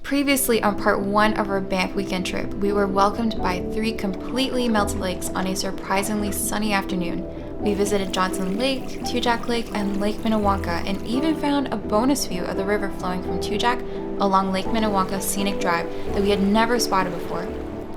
Previously on part 1 of our Banff weekend trip, we were welcomed by 3 completely melted lakes on a surprisingly sunny afternoon. We visited Johnson Lake, Tujak Lake, and Lake Minnewanka, and even found a bonus view of the river flowing from Tujak along Lake Minnewanka's scenic drive that we had never spotted before.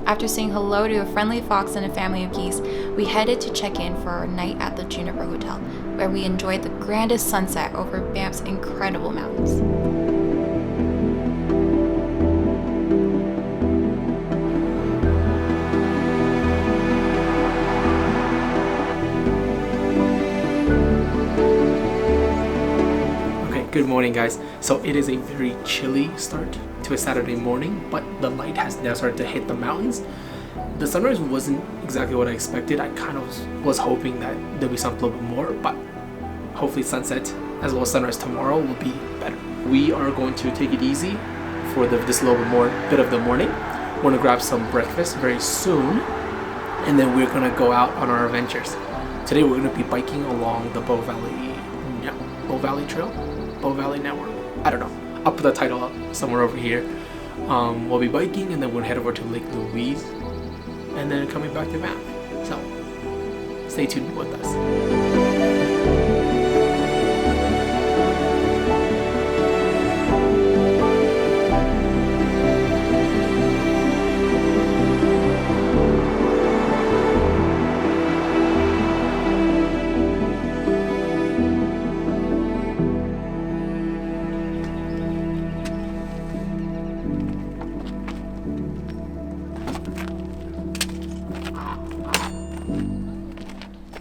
After saying hello to a friendly fox and a family of geese, we headed to check in for our night at the Juniper Hotel, where we enjoyed the grandest sunset over Banff's incredible mountains. Good morning, guys. So it is a very chilly start to a Saturday morning, but the light has now started to hit the mountains. The sunrise wasn't exactly what I expected. I kind of was hoping that there'll be something a little bit more, but hopefully sunset as well as sunrise tomorrow will be better. We are going to take it easy for this little bit of the morning. We're going to grab some breakfast very soon, and then we're going to go out on our adventures. Today we're going to be biking along the Bow Valley Trail. Bow Valley Network. I don't know. I'll put the title up somewhere over here. We'll be biking and then we'll head over to Lake Louise and then coming back to Banff. So stay tuned with us.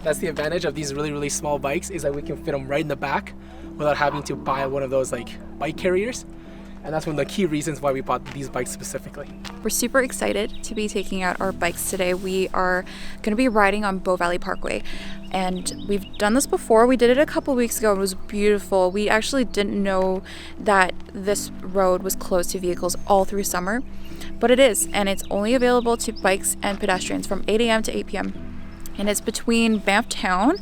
That's the advantage of these really small bikes, is that we can fit them right in the back without having to buy one of those like bike carriers. And that's one of the key reasons why we bought these bikes specifically. We're super excited to be taking out our bikes today. We are going to be riding on Bow Valley Parkway. And we've done this before. We did it a couple weeks ago. It was beautiful. We actually didn't know that this road was closed to vehicles all through summer, but it is. And it's only available to bikes and pedestrians from 8 a.m. to 8 p.m. And it's between Banff Town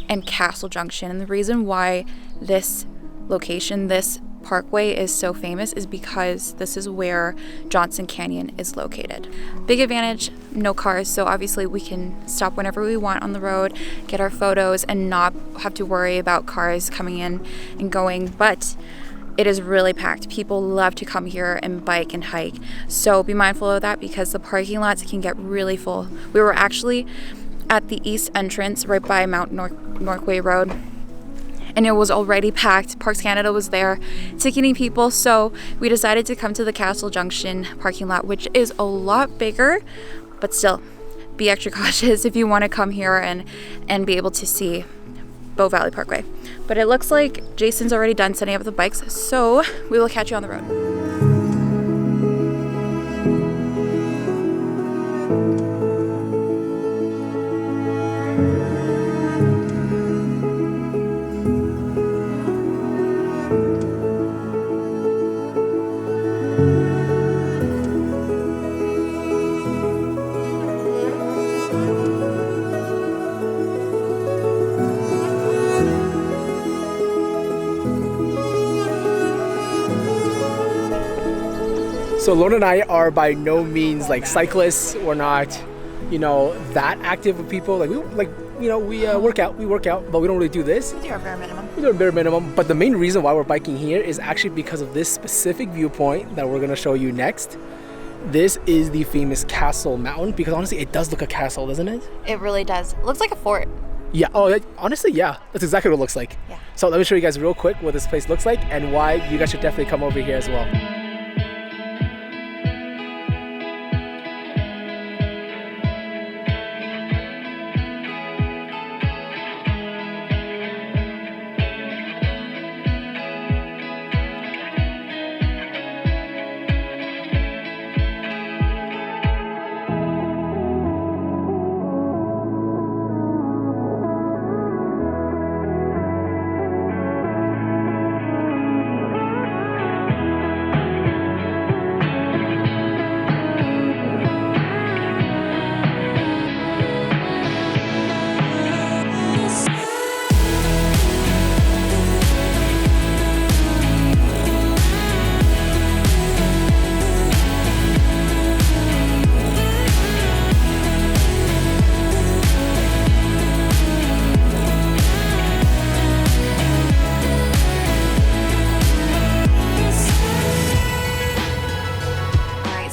and Castle Junction. And the reason why this location, this parkway is so famous is because this is where Johnson Canyon is located. Big advantage, no cars, so obviously we can stop whenever we want on the road, get our photos, and not have to worry about cars coming in and going. But it is really packed. People love to come here and bike and hike. So be mindful of that because the parking lots can get really full. We were actually at the east entrance right by Mount Norquay Road, and it was already packed. Parks Canada was there ticketing people, so we decided to come to the Castle Junction parking lot, which is a lot bigger, but still be extra cautious if you want to come here and be able to see Bow Valley Parkway. But it looks like Jason's already done setting up the bikes, so we will catch you on the road. So Lorna and I are by no means like cyclists. We're not, that active of people. We work out, but we don't really do this. We do our bare minimum. We do our bare minimum. But the main reason why we're biking here is actually because of this specific viewpoint that we're gonna show you next. This is the famous Castle Mountain, because honestly, it does look like a castle, doesn't it? It really does. It looks like a fort. Yeah. Oh, honestly, yeah. That's exactly what it looks like. Yeah. So let me show you guys real quick what this place looks like and why you guys should definitely come over here as well.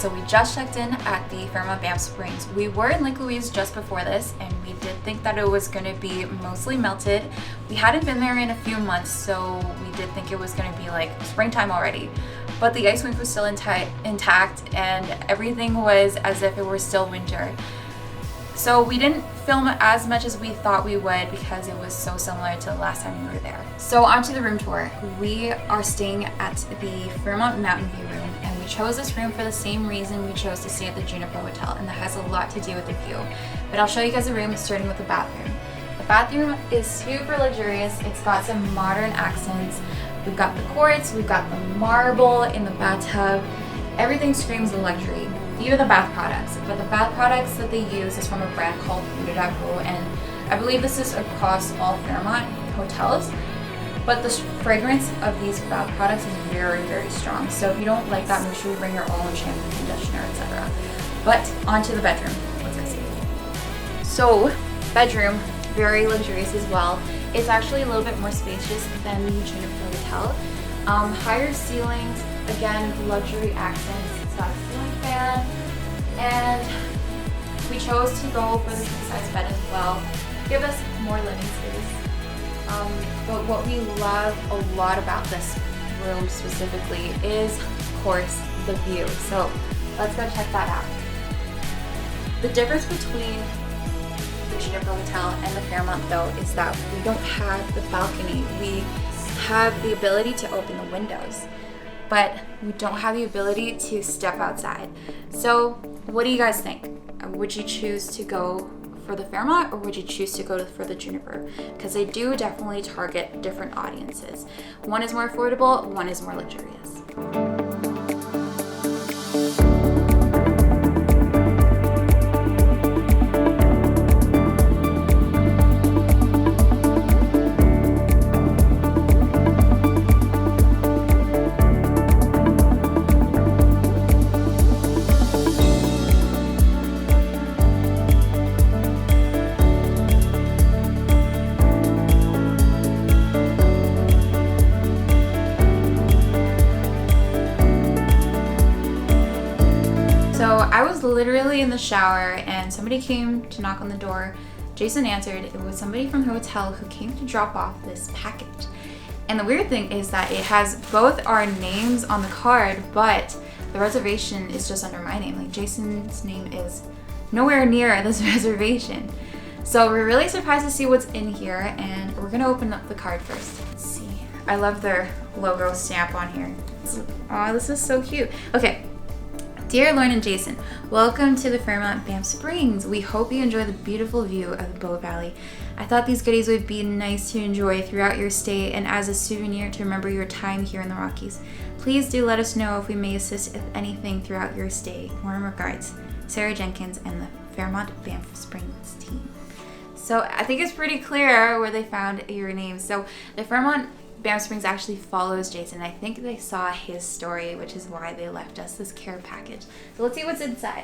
so we just checked in at the Fairmont Banff Springs. We were in Lake Louise just before this, and we did think that it was going to be mostly melted. We hadn't been there in a few months, so we did think it was going to be like springtime already. But the ice rink was still intact, and everything was as if it were still winter. So we didn't film as much as we thought we would because it was so similar to the last time we were there. So onto the room tour. We are staying at the Fairmont Mountain View room, and we chose this room for the same reason we chose to stay at the Juniper Hotel, and that has a lot to do with the view. But I'll show you guys the room, starting with the bathroom. The bathroom is super luxurious. It's got some modern accents. We've got the quartz, we've got the marble in the bathtub. Everything screams luxury. Few of the bath products, but the bath products that they use is from a brand called unforgettable, and I believe this is across all Fairmont hotels. But the fragrance of these bath products is very, very strong. So if you don't like that, make sure you bring your own shampoo, conditioner, etc. But onto the bedroom. Let's go see. So bedroom, very luxurious as well. It's actually a little bit more spacious than the Juniper Hotel. Higher ceilings, again, luxury accents. It's got a ceiling fan, and we chose to go for the king-size bed as well. Give us more living space. But what we love a lot about this room specifically is, of course, the view. So let's go check that out. The difference between the Juniper Hotel and the Fairmont, though, is that we don't have the balcony. We have the ability to open the windows, but we don't have the ability to step outside. So what do you guys think? Would you choose to go for the Fairmont, or would you choose to go for the Juniper? Because they do definitely target different audiences. One is more affordable, one is more luxurious. So I was literally in the shower and somebody came to knock on the door. Jason answered. It was somebody from the hotel who came to drop off this package. And the weird thing is that it has both our names on the card, but the reservation is just under my name. Like, Jason's name is nowhere near this reservation. So we're really surprised to see what's in here, and we're gonna open up the card first. Let's see. I love their logo stamp on here. Oh, this is so cute. Okay. Dear Lauren and Jason, welcome to the Fairmont Banff Springs. We hope you enjoy the beautiful view of the Bow Valley. I thought these goodies would be nice to enjoy throughout your stay and as a souvenir to remember your time here in the Rockies. Please do let us know if we may assist with anything throughout your stay. Warm regards, Sarah Jenkins and the Fairmont Banff Springs team. So I think it's pretty clear where they found your name. So the Fairmont Banff Springs actually follows Jason. I think they saw his story, which is why they left us this care package. So let's see what's inside.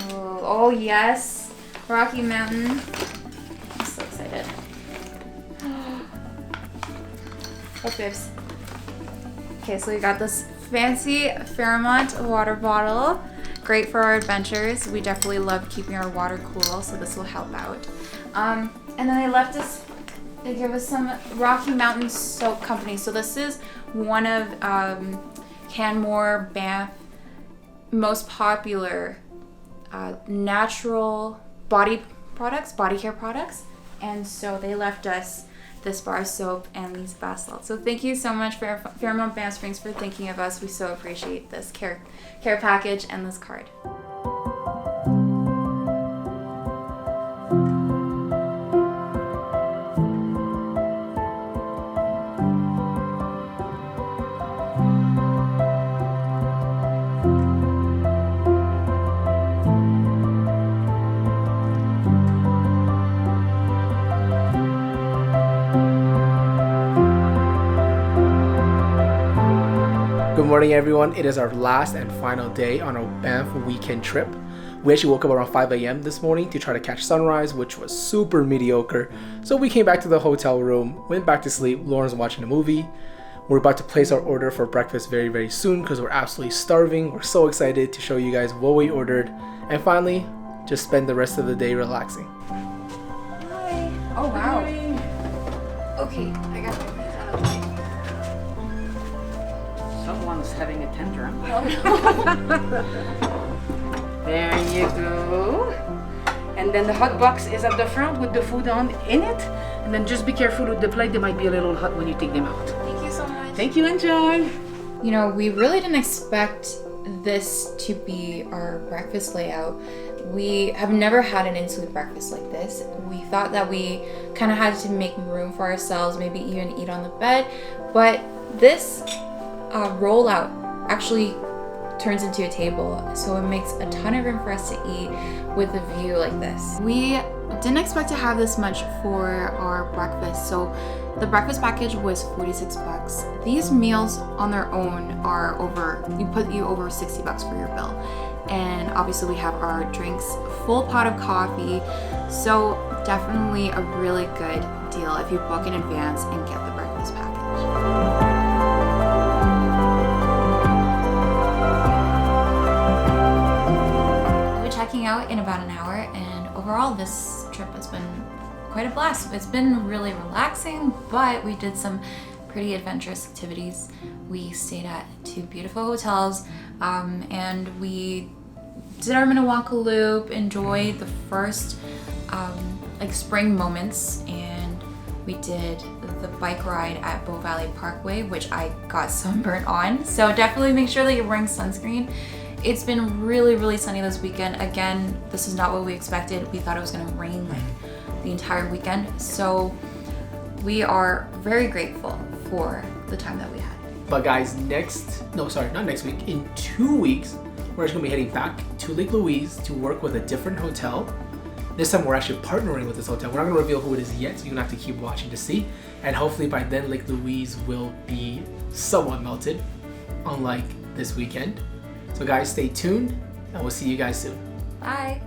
Oh yes, Rocky Mountain. I'm so excited. Oh, bibs. Okay, so we got this fancy Fairmont water bottle. Great for our adventures. We definitely love keeping our water cool, so this will help out. And then they give us some Rocky Mountain Soap Company. So this is one of Canmore, Banff, most popular natural body care products. And so they left us this bar soap and these bath salts. So thank you so much for Fairmont Banff Springs for thinking of us. We so appreciate this care package and this card. Good morning, everyone. It is our last and final day on our Banff weekend trip. We actually woke up around 5 a.m. this morning to try to catch sunrise, which was super mediocre. So we came back to the hotel room, went back to sleep. Lauren's watching a movie. We're about to place our order for breakfast very, very soon because we're absolutely starving. We're so excited to show you guys what we ordered. And finally, just spend the rest of the day relaxing. Hi. Oh, wow. Okay, I got my things out of the way. Someone's having a tantrum. There you go. And then the hot box is at the front with the food on in it. And then just be careful with the plate. They might be a little hot when you take them out. Thank you so much. Thank you, enjoy. You know, we really didn't expect this to be our breakfast layout. We have never had an in-suite breakfast like this. We thought that we kind of had to make room for ourselves, maybe even eat on the bed. But this rollout actually turns into a table, so it makes a ton of room for us to eat with a view like this. We didn't expect to have this much for our breakfast, so the breakfast package was $46. These meals on their own are put you over $60 for your bill. And obviously we have our drinks, full pot of coffee, so definitely a really good deal if you book in advance and get the breakfast package. Checking out in about an hour, and overall this trip has been quite a blast. It's been really relaxing, but we did some pretty adventurous activities. We stayed at 2 beautiful hotels, and we did our Minnewanka loop, enjoyed the first like spring moments, and we did the bike ride at Bow Valley Parkway, which I got sunburnt on, so definitely make sure that you're wearing sunscreen. It's been really, really sunny this weekend. Again, this is not what we expected. We thought it was gonna rain like the entire weekend. So we are very grateful for the time that we had. But guys, not next week, in 2 weeks, we're just gonna be heading back to Lake Louise to work with a different hotel. This time we're actually partnering with this hotel. We're not gonna reveal who it is yet, so you're gonna have to keep watching to see. And hopefully by then, Lake Louise will be somewhat melted, unlike this weekend. So guys, stay tuned, and we'll see you guys soon. Bye.